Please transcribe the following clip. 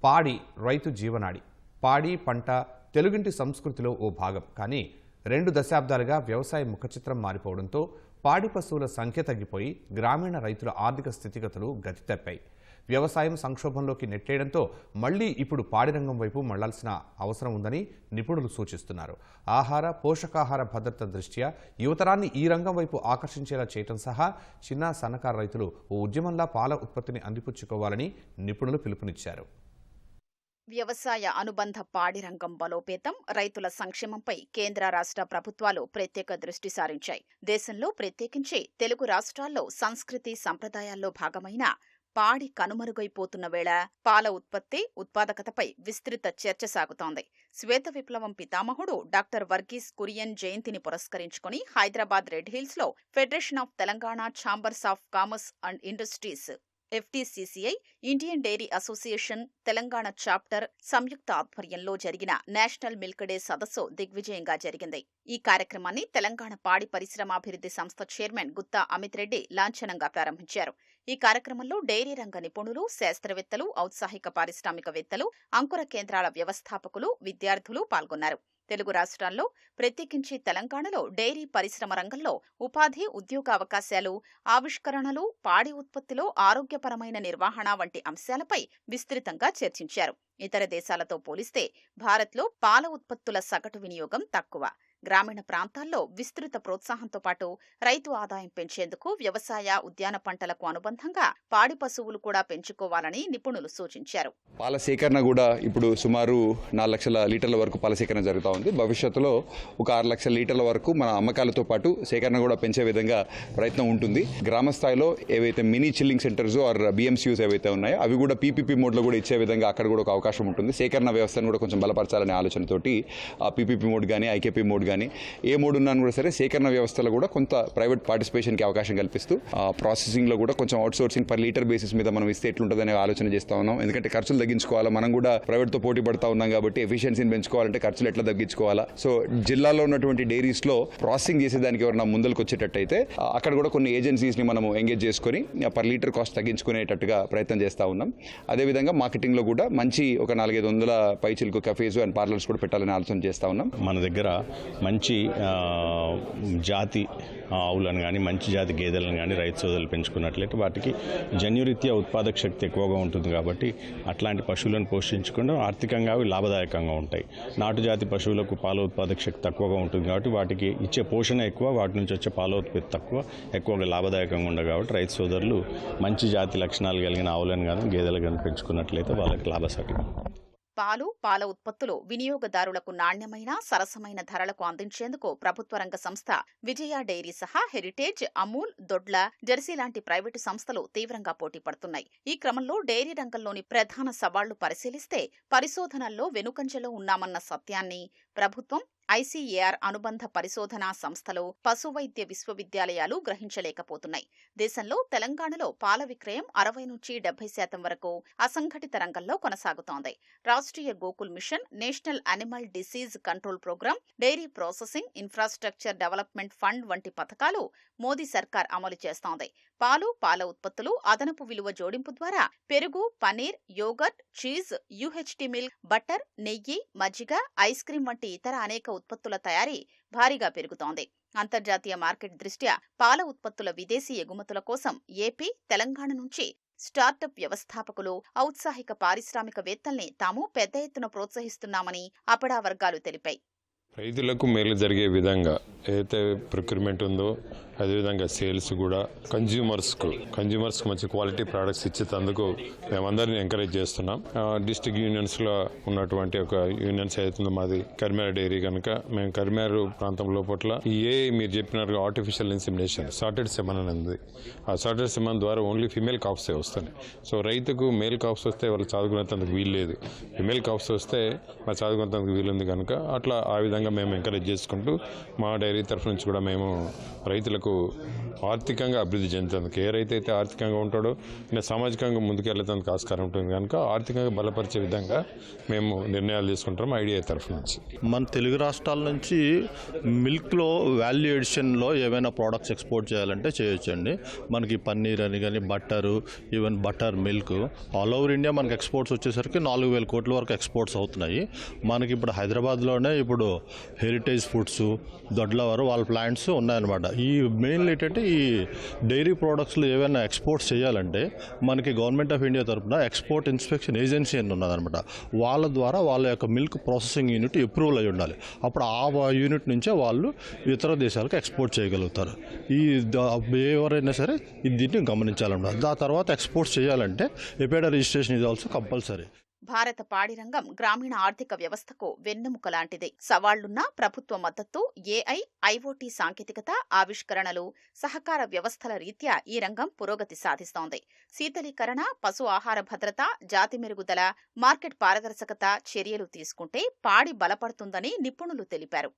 పాడి రైతు జీవనాడి. పాడి పంట తెలుగింటి సంస్కృతిలో ఓ భాగం. కానీ 2 దశాబ్దాలుగా వ్యవసాయ ముఖచిత్రం మారిపోవడంతో పాడి పశువుల సంఖ్య తగ్గిపోయి గ్రామీణ రైతుల ఆర్థిక స్థితిగతులు గతి తప్పాయి. వ్యవసాయం సంక్షోభంలోకి నెట్టేయడంతో మళ్లీ ఇప్పుడు పాడి రంగం వైపు మళ్లాల్సిన అవసరం ఉందని నిపుణులు సూచిస్తున్నారు. ఆహార పోషకాహార భద్రత దృష్ట్యా యువతరాన్ని ఈ రంగం వైపు ఆకర్షించేలా చేయటం సహా చిన్న సన్నకారు రైతులు ఓ ఉద్యమంలా పాల ఉత్పత్తిని అందిపుచ్చుకోవాలని నిపుణులు పిలుపునిచ్చారు. వ్యవసాయ అనుబంధ పాడి రంగం బలోపేతం, రైతుల సంక్షేమంపై కేంద్ర రాష్ట్ర ప్రభుత్వాలు ప్రత్యేక దృష్టి సారించాయి. దేశంలో ప్రత్యేకించి తెలుగు రాష్ట్రాల్లో సంస్కృతి సంప్రదాయాల్లో భాగమైన పాడి కనుమరుగైపోతున్న వేళ పాల ఉత్పత్తి, ఉత్పాదకతపై విస్తృత చర్చ సాగుతోంది. శ్వేత విప్లవం పితామహుడు డాక్టర్ వర్గీస్ కురియన్ జయంతిని పురస్కరించుకుని హైదరాబాద్ రెడ్ హిల్స్ లో federation of Telangana chambers of commerce and industries FTCCI, Indian dairy association Telangana chapter సంయుక్త ఆధ్వర్యంలో జరిగిన నేషనల్ మిల్క్ డే సదస్సు దిగ్విజయంగా జరిగింది. ఈ కార్యక్రమాన్ని తెలంగాణ పాడి పరిశ్రమాభివృద్ధి సంస్థ చైర్మన్ గుత్తా అమిత్ రెడ్డి లాంఛనంగా ప్రారంభించారు. ఈ కార్యక్రమంలో డైరీ రంగ నిపుణులు, శాస్త్రవేత్తలు, ఔత్సాహిక పారిశ్రామికవేత్తలు, అంకుర కేంద్రాల వ్యవస్థాపకులు, విద్యార్థులు పాల్గొన్నారు. తెలుగు రాష్ట్రాల్లో ప్రత్యేకించి తెలంగాణలో డైరీ పరిశ్రమ రంగంలో ఉపాధి, ఉద్యోగ అవకాశాలు, ఆవిష్కరణలు, పాడి ఉత్పత్తిలో ఆరోగ్యపరమైన నిర్వహణ వంటి అంశాలపై విస్తృతంగా చర్చించారు. ఇతర దేశాలతో పోలిస్తే భారత్లో పాల ఉత్పత్తుల సగటు వినియోగం తక్కువ. గ్రామీణ ప్రాంతాల్లో విస్తృత ప్రోత్సాహంతో పాటు రైతు ఆదాయం పెంచేందుకు వ్యవసాయ, ఉద్యాన పంటలకు అనుబంధంగా పాడి పశువులు కూడా పెంచుకోవాలని నిపుణులు సూచించారు. పాల సేకరణ కూడా ఇప్పుడు సుమారు 4 లక్షల లీటర్ల వరకు పాల సేకరణ జరుగుతూ ఉంది. భవిష్యత్తులో ఒక 6 లక్షల లీటర్ల వరకు మన అమ్మకాలతో పాటు సేకరణ కూడా పెంచే విధంగా ప్రయత్నం ఉంటుంది. గ్రామ స్థాయిలో ఏవైతే mini chilling centres or BMCUs ఏవైతే ఉన్నాయో అవి కూడా PPP మోడ్లో కూడా ఇచ్చే విధంగా అక్కడ కూడా ఒక అవకాశం ఉంటుంది. సేకరణ వ్యవస్థను కూడా కొంచెం బలపరచాలనే ఆలోచనతోటి ఆ PPP మోడ్ కానీ IKP మోడ్ కానీ ఏ మోడ్ ఉన్నా కూడా సరే సేకరణ వ్యవస్థలో కూడా కొంత ప్రైవేట్ పార్టిసిపేషన్కి అవకాశం కల్పిస్తూ ప్రాసెసింగ్లో కూడా కొంచెం అవుట్సోర్సింగ్ పర్ లీటర్ బేసిస్ మీద మనం ఇస్తే ఎట్లుంటుందనే ఆలోచన చేస్తా ఉన్నాం. ఎందుకంటే ఖర్చులు తగ్గించుకోవాలా, మనం కూడా ప్రైవేట్తో పోటీ పడతా ఉన్నాం కాబట్టి ఎఫిషియన్సీని పెంచుకోవాలంటే ఖర్చులు ఎట్లా తగ్గించుకోవాలా. సో జిల్లాలో ఉన్నటువంటి డైరీస్లో ప్రాసెసింగ్ చేసేదానికి ఎవరైనా ముందరకు వచ్చేటట్టయితే అక్కడ కూడా కొన్ని ఏజెన్సీస్ని మనము ఎంగేజ్ చేసుకొని పర్ లీటర్ కాస్ట్ తగ్గించుకునేటట్టుగా ప్రయత్నం చేస్తూ ఉన్నాం. అదేవిధంగా మార్కెటింగ్లో కూడా మంచి ఒక 400-500 పైచిలకు కఫేస్ అండ్ పార్లర్స్ కూడా పెట్టాలని ఆలోచన చేస్తా ఉన్నాం. మన దగ్గర మంచి జాతి ఆవులను కానీ మంచి జాతి గేదెలను కానీ రైతు సోదరులు పెంచుకున్నట్లయితే వాటికి జన్యురీత్యా ఉత్పాదక శక్తి ఎక్కువగా ఉంటుంది కాబట్టి అట్లాంటి పశువులను పోషించకుండా ఆర్థికంగా అవి లాభదాయకంగా ఉంటాయి. నాటు జాతి పశువులకు పాల ఉత్పాదక శక్తి తక్కువగా ఉంటుంది కాబట్టి వాటికి ఇచ్చే పోషణ ఎక్కువ, వాటి నుంచి వచ్చే పాల ఉత్పత్తి తక్కువ, ఎక్కువగా లాభదాయకంగా ఉండదు. కాబట్టి రైతు సోదరులు మంచి జాతి లక్షణాలు కలిగిన ఆవులను కానీ గేదెలు కానీ పెంచుకున్నట్లయితే వాళ్ళకి లాభసాటి. పాలు, పాల ఉత్పత్తులు వినియోగదారులకు నాణ్యమైన, సరసమైన ధరలకు అందించేందుకు ప్రభుత్వ రంగ సంస్థ విజయ డైరీ సహా హెరిటేజ్, అమూల్, దొడ్ల, జెర్సీ లాంటి ప్రైవేటు సంస్థలు తీవ్రంగా పోటీ పడుతున్నాయి. ఈ క్రమంలో డైరీ రంగంలోని ప్రధాన సవాళ్లు పరిశీలిస్తే పరిశోధనల్లో వెనుకంజలో ఉన్నామన్న సత్యాన్ని ప్రభుత్వం, ICAR అనుబంధ పరిశోధనా సంస్థలు, పశువైద్య విశ్వవిద్యాలయాలు గ్రహించలేకపోతున్నాయి. దేశంలో తెలంగాణలో పాల విక్రయం 60-70% వరకు అసంఘటిత రంగంలో కొనసాగుతోంది. Rashtriya Gokul mission, national animal disease control programme, dairy processing infrastructure development fund వంటి పథకాలు మోదీ సర్కార్ అమలు చేస్తోంది. పాలు, పాల ఉత్పత్తులు, అదనపు విలువ జోడింపు ద్వారా పెరుగు, paneer, yoghurt, cheese, UHT milk, butter, నెయ్యి, మజ్జిగ, ఐస్ క్రీం వంటి ఇతర అనేక ఉత్పత్తుల తయారీ భారీగా పెరుగుతోంది. అంతర్జాతీయ మార్కెట్ దృష్ట్యా పాల ఉత్పత్తుల విదేశీ ఎగుమతుల కోసం ఏపీ, తెలంగాణ నుంచి స్టార్టప్ వ్యవస్థాపకులు, ఔత్సాహిక పారిశ్రామికవేత్తల్ని తాము పెద్ద ఎత్తున ప్రోత్సహిస్తున్నామని అపడా వర్గాలు తెలిపాయి. రైతులకు మేలు జరిగే విధంగా ఏదైతే ప్రొక్యూర్మెంట్ ఉందో అదేవిధంగా సేల్స్ కూడా కన్జ్యూమర్స్కి మంచి క్వాలిటీ ప్రోడక్ట్స్ ఇచ్చేందుకు మేమందరినీ ఎంకరేజ్ చేస్తున్నాం. డిస్ట్రిక్ట్ యూనియన్స్లో ఉన్నటువంటి ఒక యూనియన్స్ అవుతుందో మాది కర్మేర డైరీ కనుక మేము కర్మేర ప్రాంతం లోపల మీరు చెప్పినట్టుగా ఆర్టిఫిషియల్ ఇన్సిమినేషన్ సార్టెడ్ సెమన్ అని ఉంది. ఆ సార్టెడ్ సెమన్ ద్వారా ఓన్లీ ఫిమేల్ కాఫ్సే వస్తున్నాయి. సో రైతుకు మేల్ కాఫ్స్ వస్తే వాళ్ళు చదువుకునేందుకు వీలు లేదు, ఫిమేల్ కాఫ్స్ వస్తే వాళ్ళు చదువుకునేందుకు వీలుంది కనుక అట్లా ఆ విధంగా మేము ఎంకరేజ్ చేసుకుంటూ మా డైరీ తరఫు నుంచి కూడా మేము రైతులకు మనకు ఆర్థికంగా అభివృద్ధి చెందుతుంది. ఏ రైతు అయితే ఆర్థికంగా ఉంటాడో ఇంకా సామాజికంగా ముందుకెళ్ళడానికి ఆస్కారం ఉంటుంది కనుక ఆర్థికంగా బలపరిచే విధంగా మేము నిర్ణయాలు తీసుకుంటాం ఐడియా తరఫు నుంచి. మన తెలుగు రాష్ట్రాల నుంచి మిల్క్లో వాల్యూ ఎడిషన్లో ఏవైనా ప్రోడక్ట్స్ ఎక్స్పోర్ట్ చేయాలంటే చేయొచ్చండి. మనకి పన్నీర్ అని కానీ butter, even butter milk all over India మనకి ఎక్స్పోర్ట్స్ వచ్చేసరికి 4,000 కోట్ల వరకు ఎక్స్పోర్ట్స్ అవుతున్నాయి. మనకి ఇప్పుడు హైదరాబాద్లోనే ఇప్పుడు హెరిటేజ్ ఫుడ్స్, దొడ్లవారు వాళ్ళ ప్లాంట్స్ ఉన్నాయన్నమాట. ఈ మెయిన్లీ ఏంటంటే ఈ డైరీ ప్రోడక్ట్స్లో ఏవైనా ఎక్స్పోర్ట్స్ చేయాలంటే మనకి గవర్నమెంట్ ఆఫ్ ఇండియా తరఫున ఎక్స్పోర్ట్ ఇన్స్పెక్షన్ ఏజెన్సీ అని ఉన్నదన్నమాట. వాళ్ళ ద్వారా వాళ్ళ యొక్క మిల్క్ ప్రాసెసింగ్ యూనిట్ అప్రూవల్ అయి ఉండాలి. అప్పుడు ఆ యూనిట్ నుంచే వాళ్ళు ఇతర దేశాలకు ఎక్స్పోర్ట్ చేయగలుగుతారు. ఎవరైనా సరే దీన్ని గమనించాలన్నమాట. దాని తర్వాత ఎక్స్పోర్ట్స్ చేయాలంటే ఎపేడా రిజిస్ట్రేషన్ ఇది ఆల్సో కంపల్సరీ. భారత పాడి రంగం గ్రామీణ ఆర్థిక వ్యవస్థకు వెన్నెముక లాంటిదే. సవాళ్లున్నా ప్రభుత్వ మద్దతు, ఏఐ, ఐఓటీ సాంకేతికత, ఆవిష్కరణలు, సహకార వ్యవస్థల రీత్యా ఈ రంగం పురోగతి సాధిస్తోంది. శీతలీకరణ, పశు ఆహార భద్రత, జాతి మెరుగుదల, మార్కెట్ పారదర్శకత చర్యలు తీసుకుంటే పాడి బలపడుతుందని నిపుణులు తెలిపారు.